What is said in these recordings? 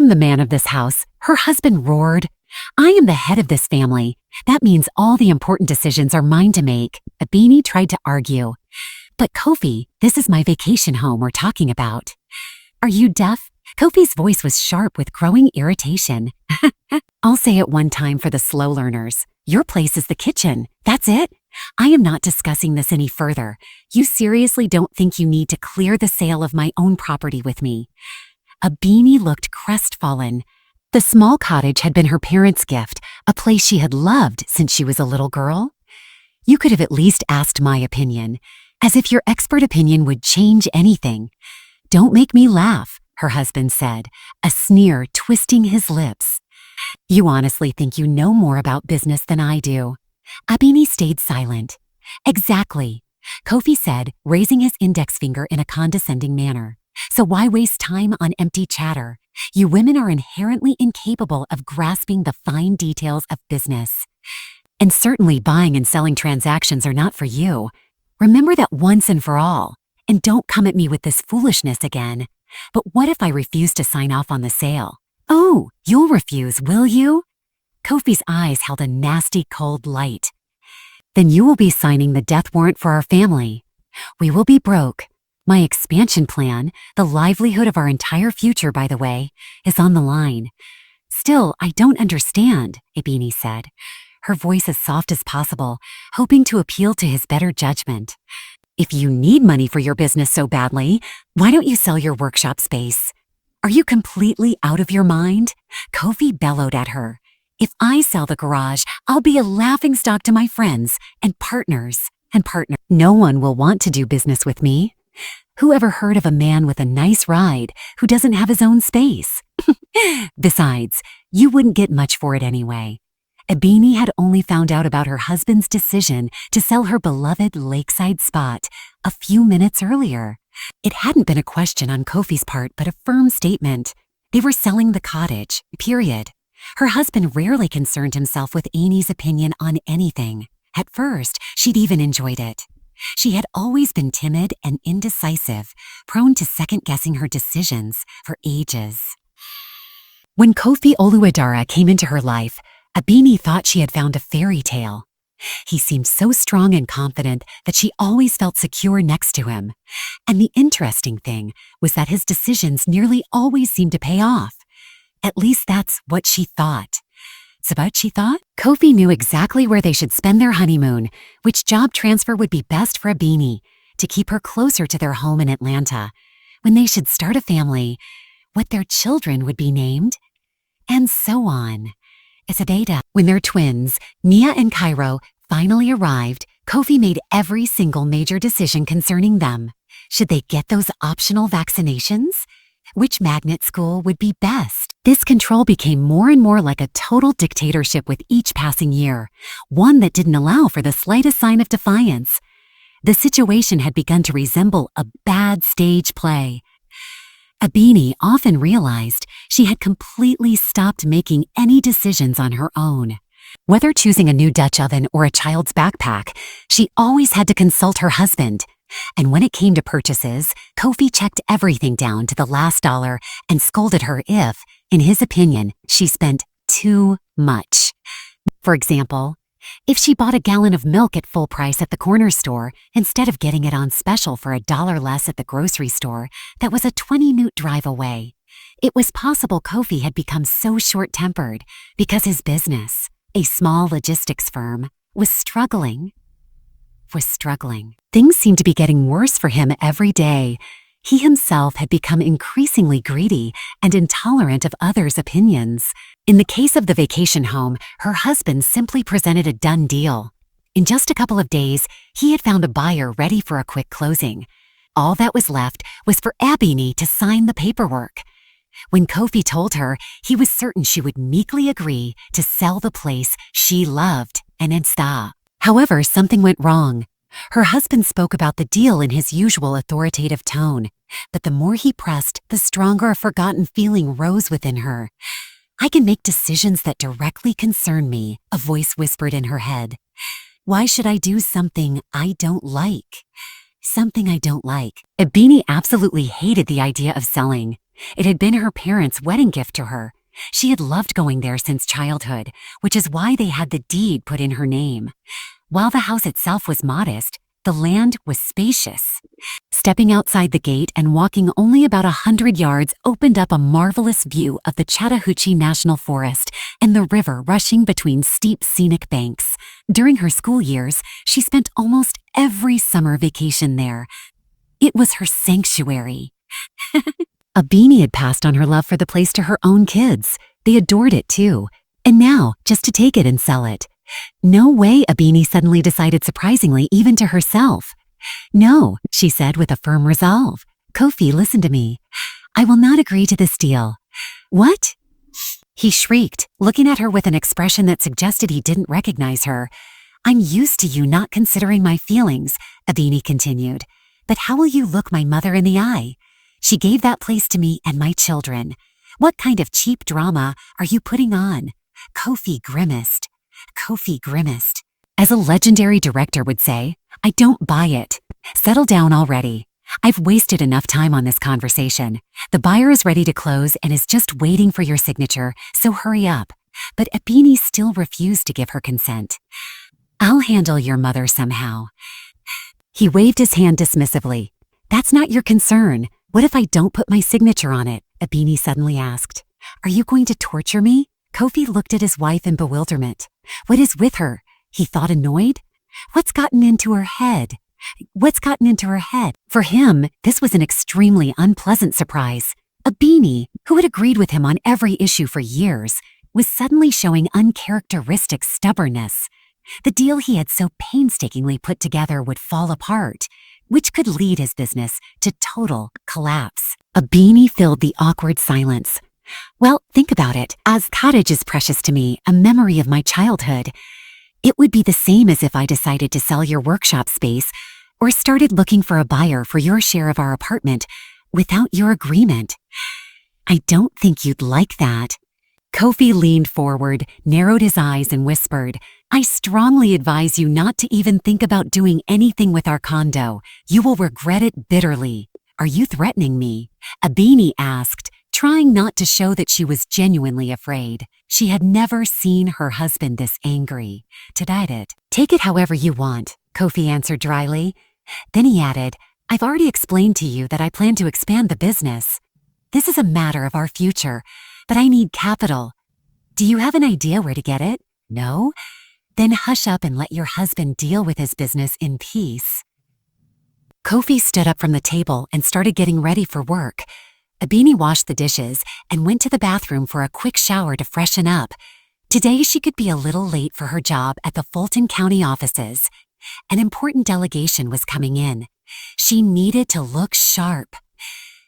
am the man of this house," her husband roared. "I am the head of this family. That means all the important decisions are mine to make." Abini tried to argue. "But Kofi, this is my vacation home we're talking about." "Are you deaf?" Kofi's voice was sharp with growing irritation. "I'll say it one time for the slow learners. Your place is the kitchen. That's it. I am not discussing this any further. You seriously don't think you need to clear the sale of my own property with me?" Abini looked crestfallen. The small cottage had been her parents' gift, a place she had loved since she was a little girl. "You could have at least asked my opinion, as if your expert opinion would change anything." "Don't make me laugh," her husband said, a sneer twisting his lips. "You honestly think you know more about business than I do." Abini stayed silent. "Exactly," Kofi said, raising his index finger in a condescending manner. "So why waste time on empty chatter? You women are inherently incapable of grasping the fine details of business. And certainly buying and selling transactions are not for you. Remember that once and for all. And don't come at me with this foolishness again. But what if I refuse to sign off on the sale?" "Oh, you'll refuse, will you?" Kofi's eyes held a nasty cold light. "Then you will be signing the death warrant for our family. We will be broke. My expansion plan, the livelihood of our entire future, by the way, is on the line." "Still, I don't understand," Abini said, her voice as soft as possible, hoping to appeal to his better judgment. "If you need money for your business so badly, why don't you sell your workshop space?" "Are you completely out of your mind?" Kofi bellowed at her. "If I sell the garage, I'll be a laughingstock to my friends and partners. No one will want to do business with me. Who ever heard of a man with a nice ride who doesn't have his own space? Besides, you wouldn't get much for it anyway." Abini had only found out about her husband's decision to sell her beloved lakeside spot a few minutes earlier. It hadn't been a question on Kofi's part, but a firm statement. They were selling the cottage, period. Her husband rarely concerned himself with Amy's opinion on anything. At first, she'd even enjoyed it. She had always been timid and indecisive, prone to second-guessing her decisions for ages. When Kofi Oluwadara came into her life, Abini thought she had found a fairy tale. He seemed so strong and confident that she always felt secure next to him. And the interesting thing was that his decisions nearly always seemed to pay off. At least that's what she thought. So what she thought? Kofi knew exactly where they should spend their honeymoon, which job transfer would be best for Abini, to keep her closer to their home in Atlanta, when they should start a family, what their children would be named, and so on. Isabeda. When their twins, Nia and Cairo, finally arrived, Kofi made every single major decision concerning them. Should they get those optional vaccinations? Which magnet school would be best? This control became more and more like a total dictatorship with each passing year, one that didn't allow for the slightest sign of defiance. The situation had begun to resemble a bad stage play. Abini often realized she had completely stopped making any decisions on her own. Whether choosing a new Dutch oven or a child's backpack, she always had to consult her husband. And when it came to purchases, Kofi checked everything down to the last dollar and scolded her if, in his opinion, she spent too much. For example, if she bought a gallon of milk at full price at the corner store instead of getting it on special for $1 less at the grocery store that was a 20-minute drive away. It was possible Kofi had become so short-tempered because his business, a small logistics firm, was struggling. Things seemed to be getting worse for him every day. He himself had become increasingly greedy and intolerant of others' opinions. In the case of the vacation home, her husband simply presented a done deal. In just a couple of days, he had found a buyer ready for a quick closing. All that was left was for Abini to sign the paperwork. When Kofi told her, he was certain she would meekly agree to sell the place she loved and insta. However, something went wrong. Her husband spoke about the deal in his usual authoritative tone, but the more he pressed, the stronger a forgotten feeling rose within her. "I can make decisions that directly concern me," a voice whispered in her head. "Why should I do something I don't like?" Abini absolutely hated the idea of selling. It had been her parents' wedding gift to her. She had loved going there since childhood, which is why they had the deed put in her name. While the house itself was modest, the land was spacious. Stepping outside the gate and walking only about 100 yards opened up a marvelous view of the Chattahoochee National Forest and the river rushing between steep scenic banks. During her school years, she spent almost every summer vacation there. It was her sanctuary. A beanie had passed on her love for the place to her own kids. They adored it too. And now, just to take it and sell it. No way, a beanie suddenly decided surprisingly even to herself. No, she said with a firm resolve. Kofi, listen to me. I will not agree to this deal. What? He shrieked, looking at her with an expression that suggested he didn't recognize her. I'm used to you not considering my feelings, a beanie continued. But how will you look my mother in the eye? She gave that place to me and my children. What kind of cheap drama are you putting on? Kofi grimaced. Kofi grimaced. As a legendary director would say, I don't buy it. Settle down already. I've wasted enough time on this conversation. The buyer is ready to close and is just waiting for your signature, so hurry up. But Abini still refused to give her consent. I'll handle your mother somehow. He waved his hand dismissively. That's not your concern. What if I don't put my signature on it? Abini suddenly asked. Are you going to torture me? Kofi looked at his wife in bewilderment. What is with her? He thought, annoyed. What's gotten into her head? What's gotten into her head? For him, this was an extremely unpleasant surprise. Abini, who had agreed with him on every issue for years, was suddenly showing uncharacteristic stubbornness. The deal he had so painstakingly put together would fall apart, which could lead his business to total collapse. Abini filled the awkward silence. Well, think about it. As cottage is precious to me, a memory of my childhood. It would be the same as if I decided to sell your workshop space or started looking for a buyer for your share of our apartment without your agreement. I don't think you'd like that. Kofi leaned forward, narrowed his eyes, and whispered, I strongly advise you not to even think about doing anything with our condo. You will regret it bitterly. Are you threatening me? Abini asked, trying not to show that she was genuinely afraid. She had never seen her husband this angry. Take it however you want, Kofi answered dryly. Then he added, I've already explained to you that I plan to expand the business. This is a matter of our future, but I need capital. Do you have an idea where to get it? No? Then hush up and let your husband deal with his business in peace. Kofi stood up from the table and started getting ready for work. Abini washed the dishes and went to the bathroom for a quick shower to freshen up. Today she could be a little late for her job at the Fulton County offices. An important delegation was coming in. She needed to look sharp.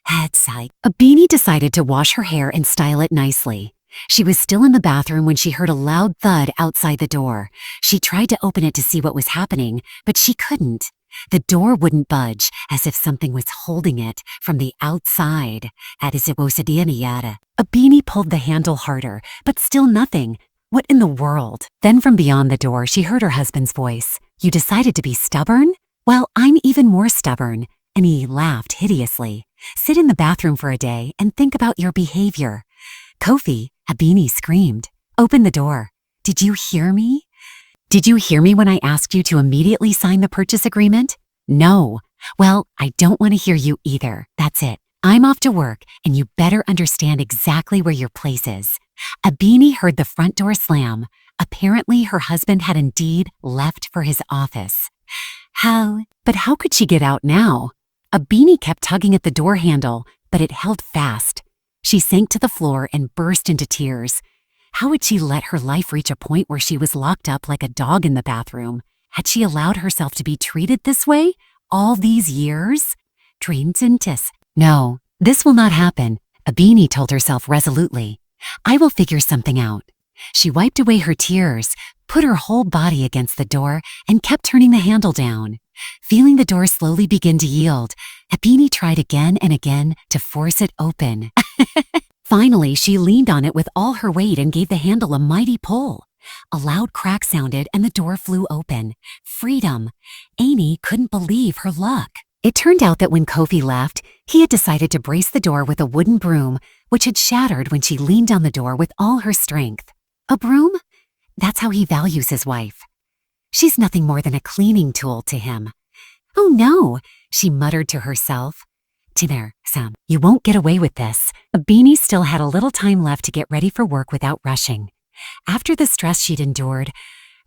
Head sigh. Abini decided to wash her hair and style it nicely. She was still in the bathroom when she heard a loud thud outside the door. She tried to open it to see what was happening, but she couldn't. The door wouldn't budge, as if something was holding it from the outside. Abini pulled the handle harder, but still nothing. What in the world? Then from beyond the door, she heard her husband's voice. You decided to be stubborn? Well, I'm even more stubborn. And he laughed hideously. Sit in the bathroom for a day and think about your behavior. Kofi, Abini screamed. Open the door. Did you hear me? Did you hear me when I asked you to immediately sign the purchase agreement? No. Well, I don't want to hear you either. That's it. I'm off to work, and you better understand exactly where your place is. Abini heard the front door slam. Apparently, her husband had indeed left for his office. But how could she get out now? Abini kept tugging at the door handle, but it held fast. She sank to the floor and burst into tears. How had she let her life reach a point where she was locked up like a dog in the bathroom? Had she allowed herself to be treated this way all these years? No, this will not happen, Abini told herself resolutely. I will figure something out. She wiped away her tears, put her whole body against the door, and kept turning the handle down. Feeling the door slowly begin to yield, Abini tried again and again to force it open. Finally, she leaned on it with all her weight and gave the handle a mighty pull. A loud crack sounded and the door flew open. Freedom! Amy couldn't believe her luck. It turned out that when Kofi left, he had decided to brace the door with a wooden broom, which had shattered when she leaned on the door with all her strength. A broom? That's how he values his wife. She's nothing more than a cleaning tool to him. Oh no, she muttered to herself. There, Sam, you won't get away with this. Beanie still had a little time left to get ready for work without rushing. After the stress she'd endured,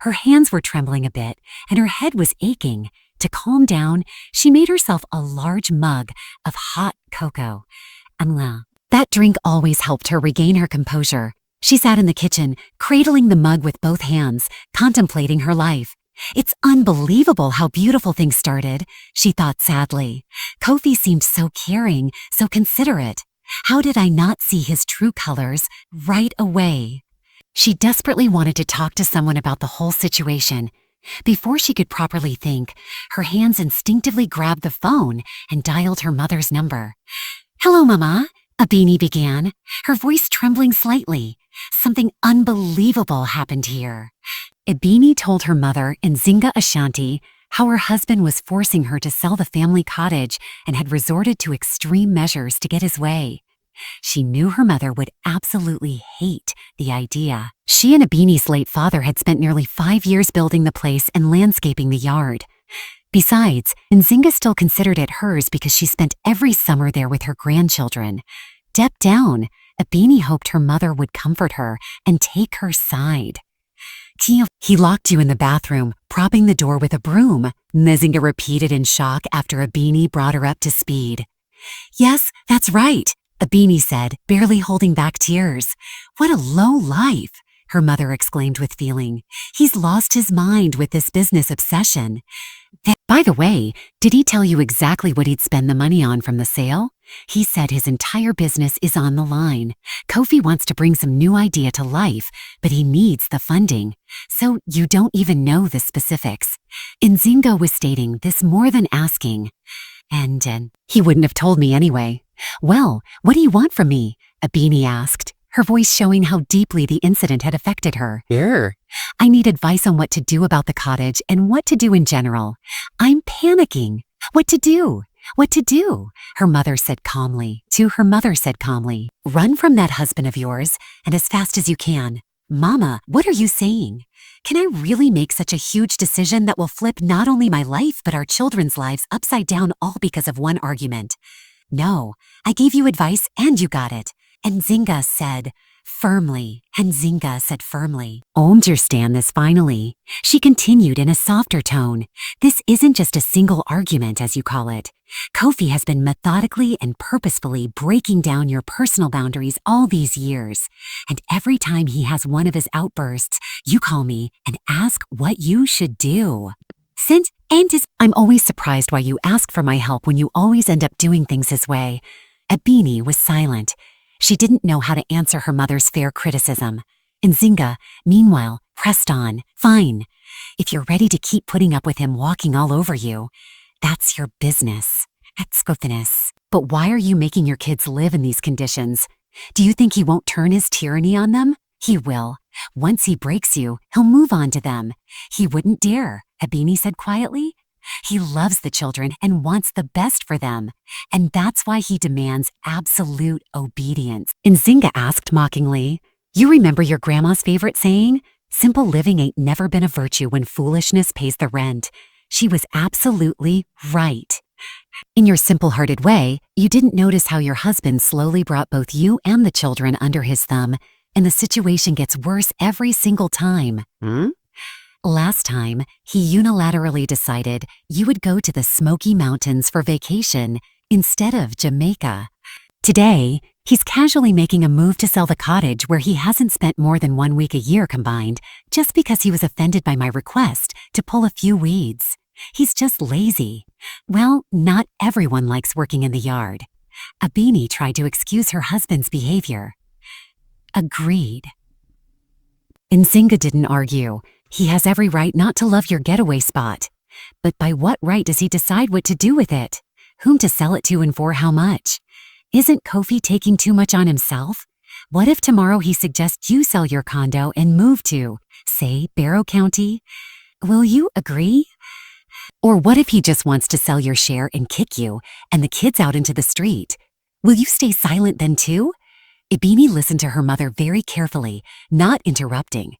her hands were trembling a bit and her head was aching. To calm down, she made herself a large mug of hot cocoa. That drink always helped her regain her composure. She sat in the kitchen, cradling the mug with both hands, contemplating her life. It's unbelievable how beautiful things started, she thought sadly. Kofi seemed so caring, so considerate. How did I not see his true colors right away? She desperately wanted to talk to someone about the whole situation. Before she could properly think, her hands instinctively grabbed the phone and dialed her mother's number. "Hello, Mama," Beanie began, her voice trembling slightly. Something unbelievable happened here. Beanie told her mother, Nzinga Ashanti, how her husband was forcing her to sell the family cottage and had resorted to extreme measures to get his way. She knew her mother would absolutely hate the idea. She and Beanie's late father had spent nearly 5 years building the place and landscaping the yard. Besides, Nzinga still considered it hers because she spent every summer there with her grandchildren. Deep down, Beanie hoped her mother would comfort her and take her side. "He locked you in the bathroom, propping the door with a broom," Nzinga repeated in shock after Beanie brought her up to speed. "Yes, that's right," Beanie said, barely holding back tears. "What a low life," her mother exclaimed with feeling. "He's lost his mind with this business obsession. By the way, did he tell you exactly what he'd spend the money on from the sale? He said his entire business is on the line. Kofi wants to bring some new idea to life, but he needs the funding. So you don't even know the specifics." Nzinga was stating this more than asking. And he wouldn't have told me anyway. "Well, what do you want from me?" Beanie asked, her voice showing how deeply the incident had affected her. Sure. "I need advice on what to do about the cottage and what to do in general. I'm panicking. What to do? What to do?" Her mother said calmly. "Run from that husband of yours, and as fast as you can." "Mama, what are you saying? Can I really make such a huge decision that will flip not only my life but our children's lives upside down all because of one argument?" "No, I gave you advice and you got it," Nzinga said firmly. "Understand this finally," she continued in a softer tone. "This isn't just a single argument, as you call it. Kofi has been methodically and purposefully breaking down your personal boundaries all these years. And every time he has one of his outbursts, you call me and ask what you should do. I'm always surprised why you ask for my help when you always end up doing things his way." Beanie was silent. She didn't know how to answer her mother's fair criticism. Nzinga, meanwhile, pressed on. "Fine. If you're ready to keep putting up with him walking all over you, that's your business. But why are you making your kids live in these conditions? Do you think he won't turn his tyranny on them? He will. Once he breaks you, he'll move on to them. He wouldn't dare," Beanie said quietly. "He loves the children and wants the best for them. And that's why he demands absolute obedience." Nzinga asked mockingly, "You remember your grandma's favorite saying? Simple living ain't never been a virtue when foolishness pays the rent." She was absolutely right. In your simple-hearted way, you didn't notice how your husband slowly brought both you and the children under his thumb, and the situation gets worse every single time. Last time, he unilaterally decided you would go to the Smoky Mountains for vacation instead of Jamaica. Today, he's casually making a move to sell the cottage where he hasn't spent more than 1 week a year combined, just because he was offended by my request to pull a few weeds. He's just lazy. Well, not everyone likes working in the yard. Beanie tried to excuse her husband's behavior. Agreed. Nzinga didn't argue. He has every right not to love your getaway spot. But by what right does he decide what to do with it? Whom to sell it to and for how much? Isn't Kofi taking too much on himself? What if tomorrow he suggests you sell your condo and move to, say, Barrow County? Will you agree? Or what if he just wants to sell your share and kick you and the kids out into the street? Will you stay silent then too? Ebony listened to her mother very carefully, not interrupting.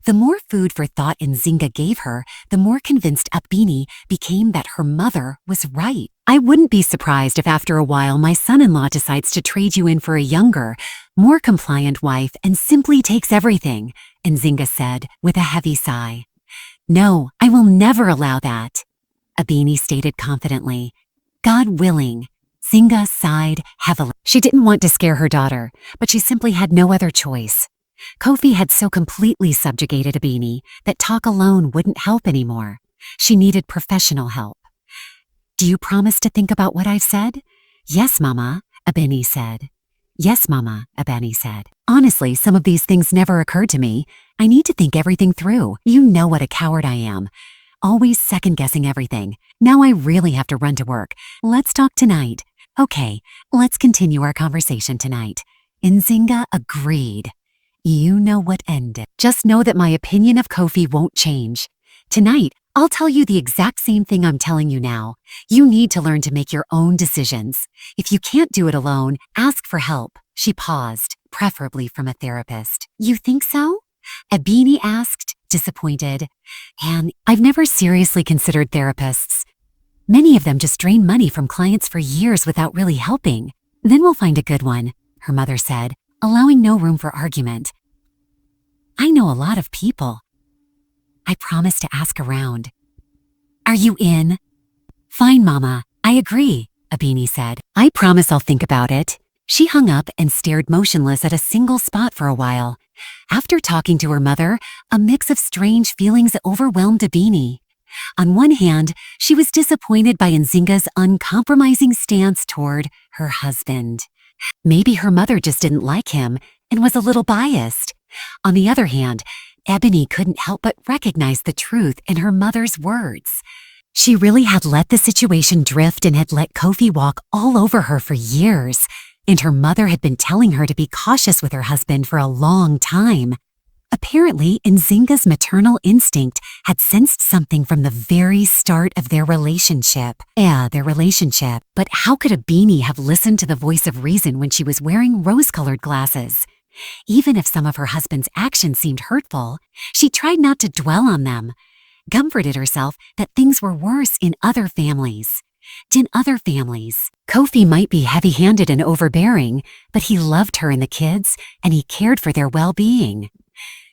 The more food for thought Nzinga gave her, the more convinced Ebony became that her mother was right. I wouldn't be surprised if after a while my son-in-law decides to trade you in for a younger, more compliant wife and simply takes everything, Nzinga said with a heavy sigh. No, I will never allow that, Ebony stated confidently. God willing. Nzinga sighed heavily. She didn't want to scare her daughter, but she simply had no other choice. Kofi had so completely subjugated Ebony that talk alone wouldn't help anymore. She needed professional help. Do you promise to think about what I've said? Yes, Mama, Ebony said. Yes, Mama, Ebony said. Honestly, some of these things never occurred to me. I need to think everything through. You know what a coward I am. Always second-guessing everything. Now I really have to run to work. Let's talk tonight. Okay, let's continue our conversation tonight. Nzinga agreed. You know what ended. Just know that my opinion of Kofi won't change. Tonight, I'll tell you the exact same thing I'm telling you now. You need to learn to make your own decisions. If you can't do it alone, ask for help. She paused, preferably from a therapist. You think so? Ebony asked, disappointed. And I've never seriously considered therapists. Many of them just drain money from clients for years without really helping. Then we'll find a good one, her mother said, allowing no room for argument. I know a lot of people. I promise to ask around. Are you in? Fine, Mama. I agree, Ebony said. I promise I'll think about it. She hung up and stared motionless at a single spot for a while. After talking to her mother, a mix of strange feelings overwhelmed Ebony. On one hand, she was disappointed by Nzinga's uncompromising stance toward her husband. Maybe her mother just didn't like him and was a little biased. On the other hand, Ebony couldn't help but recognize the truth in her mother's words. She really had let the situation drift and had let Kofi walk all over her for years, and her mother had been telling her to be cautious with her husband for a long time. Apparently, Nzinga's maternal instinct had sensed something from the very start of their relationship. But how could Ebony have listened to the voice of reason when she was wearing rose-colored glasses? Even if some of her husband's actions seemed hurtful, she tried not to dwell on them, comforted herself that things were worse in other families. Kofi might be heavy-handed and overbearing, but he loved her and the kids, and he cared for their well-being.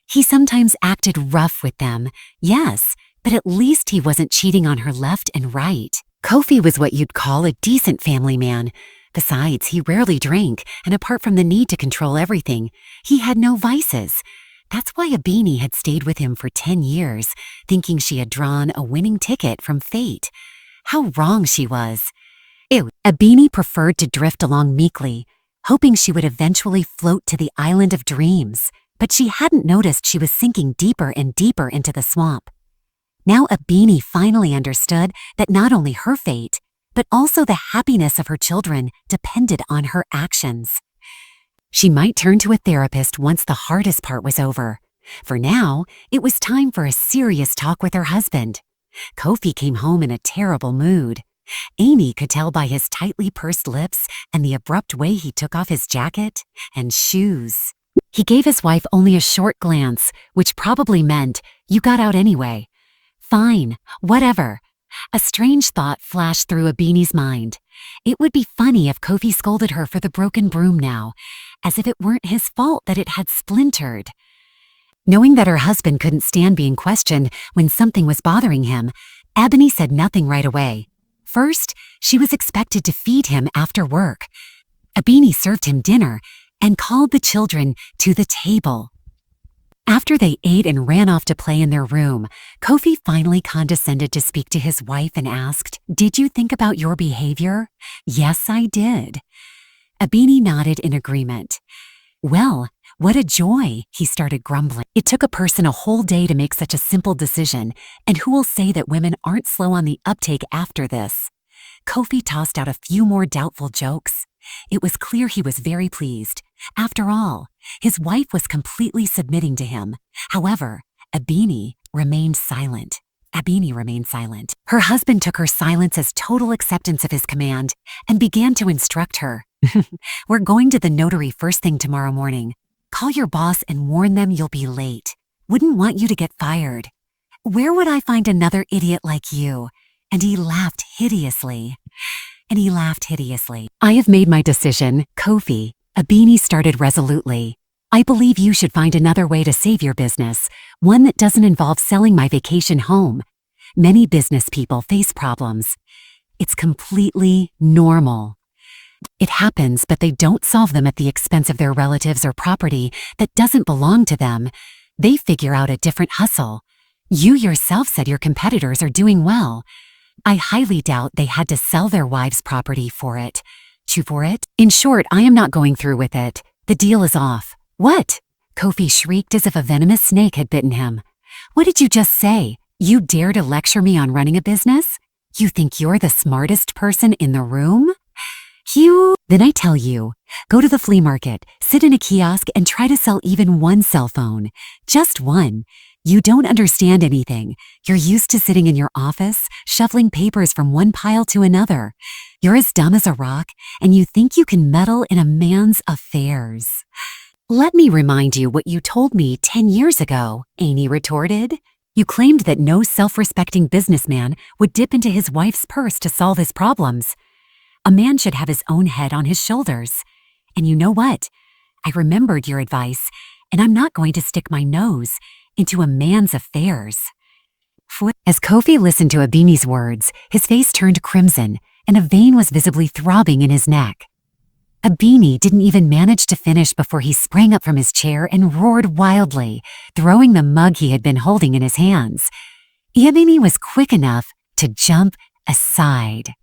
He sometimes acted rough with them, yes, but at least he wasn't cheating on her left and right. Kofi was what you'd call a decent family man. Besides, he rarely drank, and apart from the need to control everything, he had no vices. That's why Ebony had stayed with him for 10 years, thinking she had drawn a winning ticket from fate. How wrong she was. Ebony preferred to drift along meekly, hoping she would eventually float to the island of dreams. But she hadn't noticed she was sinking deeper and deeper into the swamp. Now Ebony finally understood that not only her fate, but also the happiness of her children depended on her actions. She might turn to a therapist once the hardest part was over. For now, it was time for a serious talk with her husband. Kofi came home in a terrible mood. Amy could tell by his tightly pursed lips and the abrupt way he took off his jacket and shoes. He gave his wife only a short glance, which probably meant, you got out anyway. Fine, whatever. A strange thought flashed through Ebony's mind. It would be funny if Kofi scolded her for the broken broom now, as if it weren't his fault that it had splintered. Knowing that her husband couldn't stand being questioned when something was bothering him, Ebony said nothing right away. First, she was expected to feed him after work. Ebony served him dinner and called the children to the table. After they ate and ran off to play in their room, Kofi finally condescended to speak to his wife and asked, "Did you think about your behavior?" "Yes, I did." Ebony nodded in agreement. "Well, what a joy," he started grumbling. "It took a person a whole day to make such a simple decision, and who will say that women aren't slow on the uptake after this?" Kofi tossed out a few more doubtful jokes. It was clear he was very pleased. After all, his wife was completely submitting to him. However, Ebony remained silent. Abini remained silent. Her husband took her silence as total acceptance of his command and began to instruct her. We're going to the notary first thing tomorrow morning. Call your boss and warn them you'll be late. Wouldn't want you to get fired. Where would I find another idiot like you? And he laughed hideously. I have made my decision, Kofi. Abini started resolutely. I believe you should find another way to save your business, one that doesn't involve selling my vacation home. Many business people face problems. It's completely normal. It happens, but they don't solve them at the expense of their relatives or property that doesn't belong to them. They figure out a different hustle. You yourself said your competitors are doing well. I highly doubt they had to sell their wives' property for it. In short, I am not going through with it. The deal is off. What? Kofi shrieked as if a venomous snake had bitten him. What did you just say? You dare to lecture me on running a business? You think you're the smartest person in the room? Then I tell you, go to the flea market, sit in a kiosk, and try to sell even one cell phone. Just one. You don't understand anything. You're used to sitting in your office, shuffling papers from one pile to another. You're as dumb as a rock, and you think you can meddle in a man's affairs. Let me remind you what you told me 10 years ago, Amy retorted. You claimed that no self-respecting businessman would dip into his wife's purse to solve his problems. A man should have his own head on his shoulders. And you know what? I remembered your advice, and I'm not going to stick my nose into a man's affairs. As Kofi listened to Abini's words, his face turned crimson, and a vein was visibly throbbing in his neck. Abini didn't even manage to finish before he sprang up from his chair and roared wildly, throwing the mug he had been holding in his hands. Abini was quick enough to jump aside.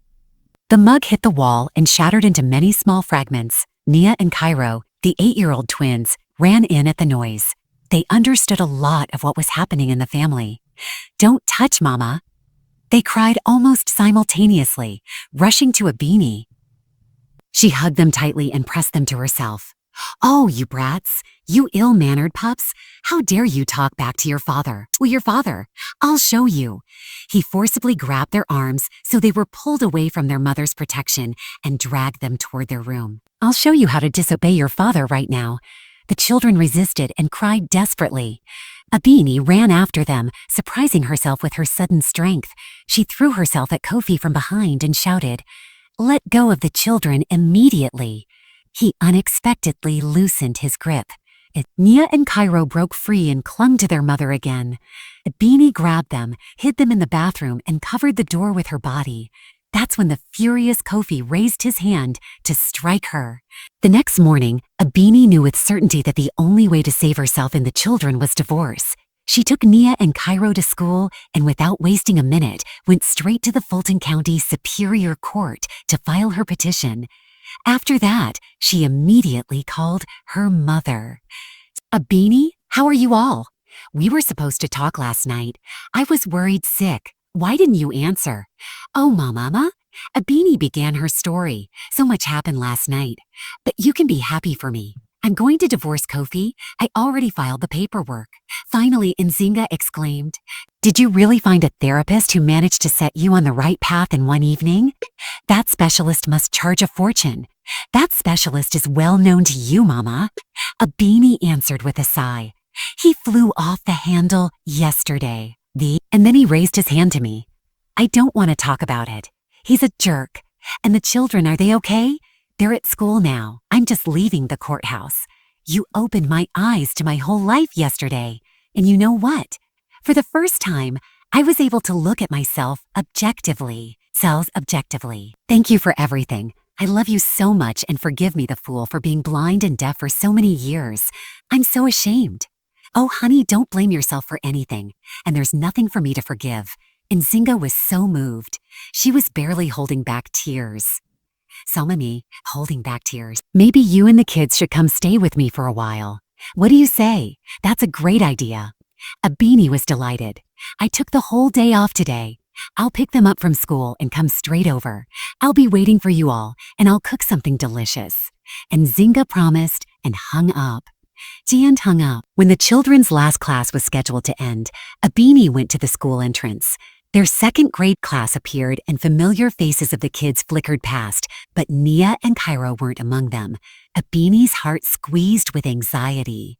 The mug hit the wall and shattered into many small fragments. Nia and Cairo, the 8-year-old twins, ran in at the noise. They understood a lot of what was happening in the family. "Don't touch, Mama!" They cried almost simultaneously, rushing to Abini. She hugged them tightly and pressed them to herself. "Oh, you brats! You ill-mannered pups! How dare you talk back to your father? Well, your father! I'll show you!" He forcibly grabbed their arms so they were pulled away from their mother's protection and dragged them toward their room. "I'll show you how to disobey your father right now." The children resisted and cried desperately. Abini ran after them, surprising herself with her sudden strength. She threw herself at Kofi from behind and shouted, "Let go of the children immediately." He unexpectedly loosened his grip. Nia and Cairo broke free and clung to their mother again. Abini grabbed them, hid them in the bathroom, and covered the door with her body. That's when the furious Kofi raised his hand to strike her. The next morning, Abini knew with certainty that the only way to save herself and the children was divorce. She took Nia and Cairo to school and without wasting a minute, went straight to the Fulton County Superior Court to file her petition. After that, she immediately called her mother. "Abini, how are you all? We were supposed to talk last night. I was worried sick. Why didn't you answer?" "Oh, Mama." Abini began her story. "So much happened last night. But you can be happy for me. I'm going to divorce Kofi. I already filed the paperwork." Finally, Nzinga exclaimed, "Did you really find a therapist who managed to set you on the right path in one evening? That specialist must charge a fortune. That specialist is well known to you, Mama." Abini answered with a sigh. "He flew off the handle yesterday." And then he raised his hand to me. "I don't want to talk about it. He's a jerk. And the children, are they okay? They're at school now. I'm just leaving the courthouse. You opened my eyes to my whole life yesterday. And you know what? For the first time, I was able to look at myself objectively. Thank you for everything. I love you so much and forgive me, the fool, for being blind and deaf for so many years. I'm so ashamed. Oh, honey, don't blame yourself for anything. And there's nothing for me to forgive." Nzinga was so moved. She was barely holding back tears. Holding back tears. "Maybe you and the kids should come stay with me for a while. What do you say? That's a great idea." Abini was delighted. "I took the whole day off today. I'll pick them up from school and come straight over. I'll be waiting for you all, and I'll cook something delicious." And Nzinga promised and hung up. Jan hung up. When the children's last class was scheduled to end, a beanie went to the school entrance. Their second grade class appeared and familiar faces of the kids flickered past, but Nia and Cairo weren't among them. A beanie's heart squeezed with anxiety.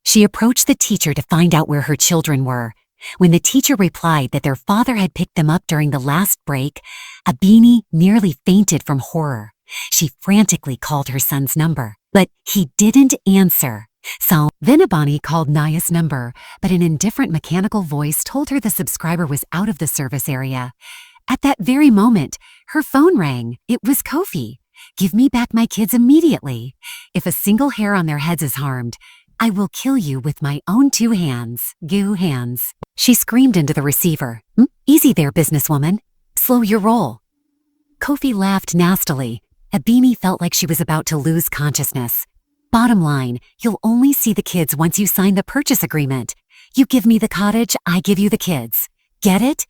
She approached the teacher to find out where her children were. When the teacher replied that their father had picked them up during the last break, a beanie nearly fainted from horror. She frantically called her son's number, but he didn't answer. So Vinabani called Naya's number, but an indifferent mechanical voice told her the subscriber was out of the service area. At that very moment, her phone rang. It was Kofi. "Give me back my kids immediately. If a single hair on their heads is harmed, I will kill you with my own 2 hands. Goo hands." She screamed into the receiver. "Easy there, businesswoman. Slow your roll." Kofi laughed nastily. A beanie felt like she was about to lose consciousness. "Bottom line, you'll only see the kids once you sign the purchase agreement. You give me the cottage, I give you the kids. Get it?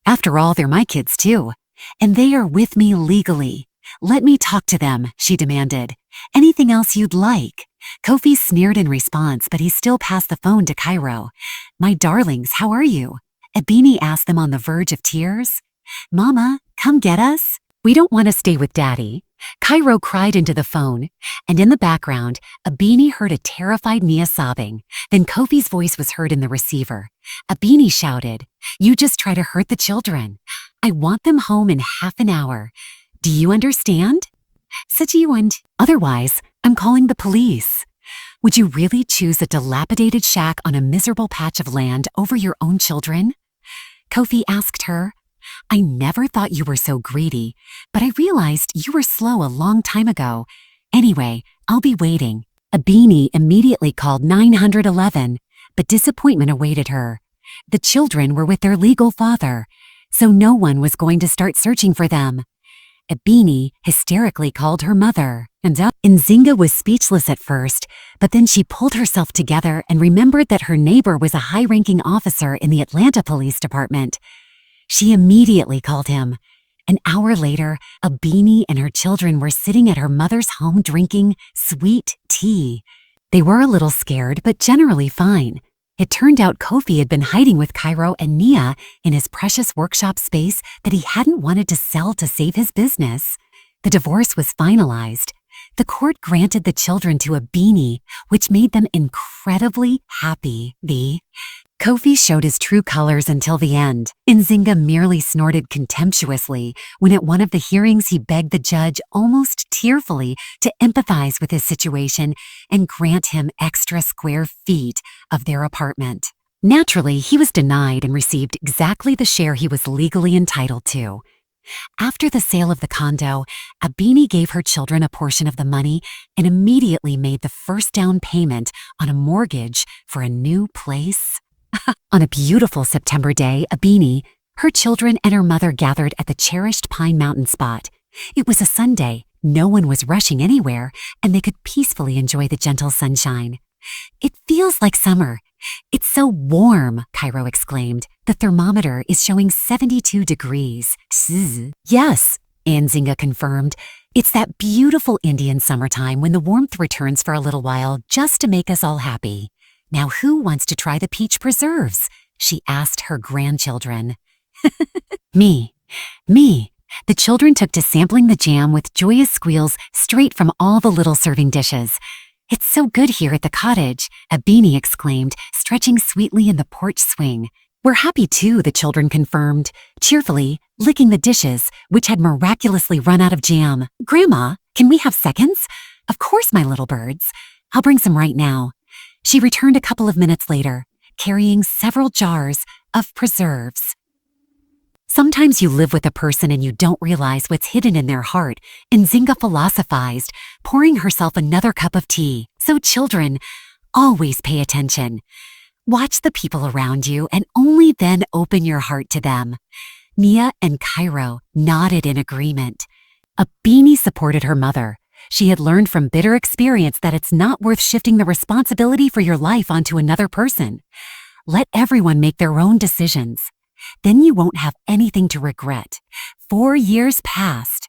After all, they're my kids too. And they are with me legally. Let me talk to them," she demanded. "Anything else you'd like?" Kofi sneered in response, but he still passed the phone to Cairo. "My darlings, how are you?" A beanie asked them on the verge of tears. "Mama, come get us. We don't want to stay with Daddy." Cairo cried into the phone, and in the background, a beanie heard a terrified Nia sobbing. Then Kofi's voice was heard in the receiver. A beanie shouted, "You just try to hurt the children. I want them home in half an hour. Do you understand? Otherwise, I'm calling the police." Would you really choose a dilapidated shack on a miserable patch of land over your own children? Kofi asked her. "I never thought you were so greedy, but I realized you were slow a long time ago. Anyway, I'll be waiting." A beanie immediately called 911, but disappointment awaited her. The children were with their legal father, so no one was going to start searching for them. A beanie hysterically called her mother, and Nzinga was speechless at first, but then she pulled herself together and remembered that her neighbor was a high-ranking officer in the Atlanta Police Department. She immediately called him. An hour later, a beanie and her children were sitting at her mother's home drinking sweet tea. They were a little scared, but generally fine. It turned out Kofi had been hiding with Cairo and Nia in his precious workshop space that he hadn't wanted to sell to save his business. The divorce was finalized. The court granted the children to a beanie, which made them incredibly happy. Kofi showed his true colors until the end. Nzinga merely snorted contemptuously when at one of the hearings he begged the judge almost tearfully to empathize with his situation and grant him extra square feet of their apartment. Naturally, he was denied and received exactly the share he was legally entitled to. After the sale of the condo, a beanie gave her children a portion of the money and immediately made the first down payment on a mortgage for a new place. On a beautiful September day, a beanie, her children and her mother gathered at the cherished Pine Mountain spot. It was a Sunday, no one was rushing anywhere, and they could peacefully enjoy the gentle sunshine. "It feels like summer. It's so warm," Cairo exclaimed. "The thermometer is showing 72 degrees. Yes, Nzinga confirmed. "It's that beautiful Indian summertime when the warmth returns for a little while just to make us all happy. Now who wants to try the peach preserves?" she asked her grandchildren. Me. The children took to sampling the jam with joyous squeals straight from all the little serving dishes. "It's so good here at the cottage," a beanie exclaimed, stretching sweetly in the porch swing. "We're happy too," the children confirmed, cheerfully, licking the dishes, which had miraculously run out of jam. "Grandma, can we have seconds?" "Of course, my little birds. I'll bring some right now." She returned a couple of minutes later, carrying several jars of preserves. Sometimes you live with a person and you don't realize what's hidden in their heart, Nzinga philosophized, pouring herself another cup of tea. So children, always pay attention. Watch the people around you and only then open your heart to them. Nia and Cairo nodded in agreement. A beanie supported her mother. She had learned from bitter experience that it's not worth shifting the responsibility for your life onto another person. Let everyone make their own decisions. Then you won't have anything to regret. 4 years passed.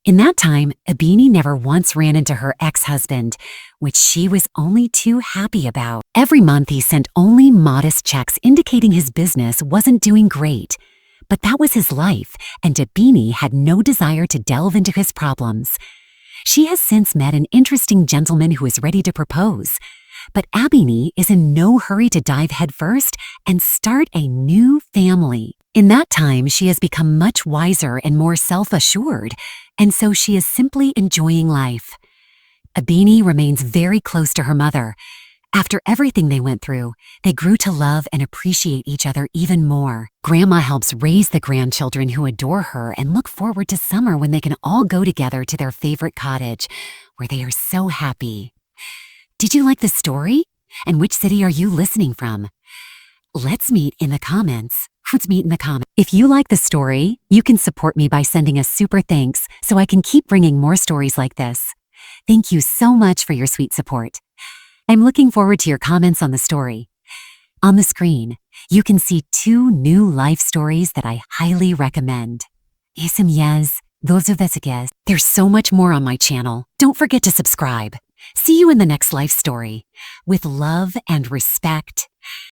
In that time, Abini never once ran into her ex-husband, which she was only too happy about. Every month he sent only modest checks indicating his business wasn't doing great. But that was his life, and Abini had no desire to delve into his problems. She has since met an interesting gentleman who is ready to propose. But Abini is in no hurry to dive headfirst and start a new family. In that time, she has become much wiser and more self-assured, and so she is simply enjoying life. Abini remains very close to her mother. After everything they went through, they grew to love and appreciate each other even more. Grandma helps raise the grandchildren who adore her and look forward to summer when they can all go together to their favorite cottage, where they are so happy. Did you like the story? And which city are you listening from? Let's meet in the comments. If you like the story, you can support me by sending a super thanks so I can keep bringing more stories like this. Thank you so much for your sweet support. I'm looking forward to your comments on the story. On the screen, you can see 2 new life stories that I highly recommend. There's so much more on my channel. Don't forget to subscribe. See you in the next life story. With love and respect.